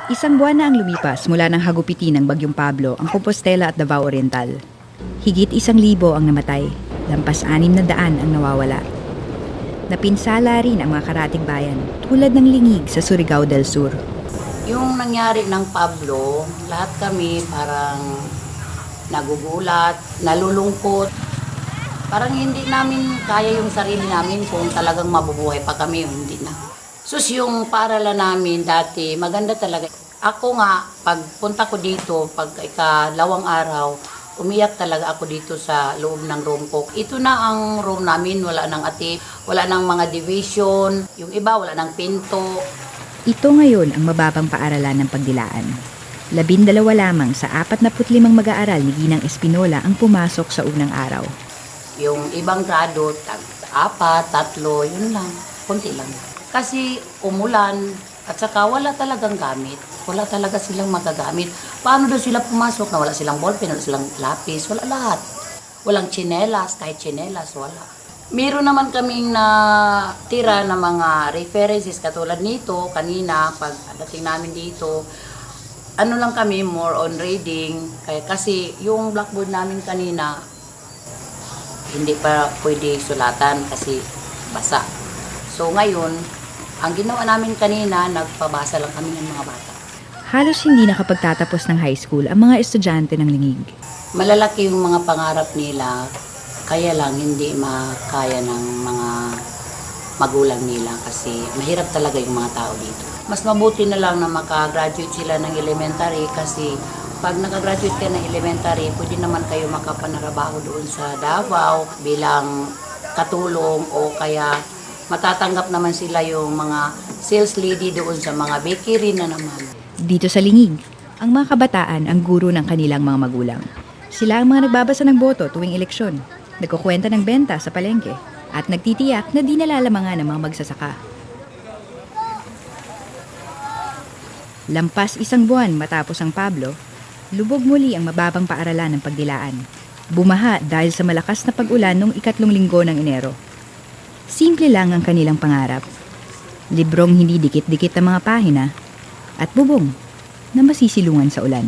Isang buwan na ang lumipas mula ng hagupitin ng Bagyong Pablo ang Compostela at Davao Oriental. Higit 1,000 ang namatay, lampas 600 ang nawawala. Napinsala rin ang mga karatig bayan tulad ng Lingig sa Surigao del Sur. Yung nangyari ng Pablo, lahat kami parang nagugulat, nalulungkot. Parang hindi namin kaya yung sarili namin kung talagang mabubuhay pa kami o hindi na. Sus, yung paaralan namin dati, maganda talaga. Ako nga, pagpunta ko dito, pag ikalawang araw, umiyak talaga ako dito sa loob ng room ko. Ito na ang room namin, wala nang atip, wala nang mga division, yung iba wala nang pinto. Ito ngayon ang mababang paaralan ng Pagdilaan. 12 lamang sa 45 mag-aaral ni Ginang Espinola ang pumasok sa unang araw. Yung ibang grado, 4, 3, yun lang, konti lang. Kasi umulan at saka wala talagang gamit. Wala talaga silang magagamit. Paano daw sila pumasok na wala silang ballpen, wala silang lapis, wala lahat. Walang tsinelas, kahit tsinelas, wala. Meron naman kaming natira na mga references katulad nito kanina pag dating namin dito. Ano lang kami, more on reading. Kasi yung blackboard namin kanina, hindi pa pwede sulatan kasi basa. So ngayon, ang ginawa namin kanina, nagpabasa lang kami ng mga bata. Halos hindi nakapagtatapos ng high school ang mga estudyante ng Lingig. Malalaki yung mga pangarap nila, kaya lang hindi makaya ng mga magulang nila kasi mahirap talaga yung mga tao dito. Mas mabuti na lang na makagraduate sila ng elementary kasi pag nakagraduate ka ng elementary, pwede naman kayo makapanarabaho doon sa Davao bilang katulong o kaya matatanggap naman sila yung mga sales lady doon sa mga bakery na naman. Dito sa Lingig, ang mga kabataan ang guro ng kanilang mga magulang. Sila ang mga nagbabasa ng boto tuwing eleksyon, nagkukwenta ng benta sa palengke, at nagtitiyak na di nalalamangan ng mga magsasaka. Lampas 1 buwan matapos ang Pablo, lubog muli ang mababang paaralan ng Pagdilaan. Bumaha dahil sa malakas na pag-ulan noong 3 linggo ng Enero. Simple lang ang kanilang pangarap. Librong hindi dikit-dikit ang mga pahina at bubong na masisilungan sa ulan.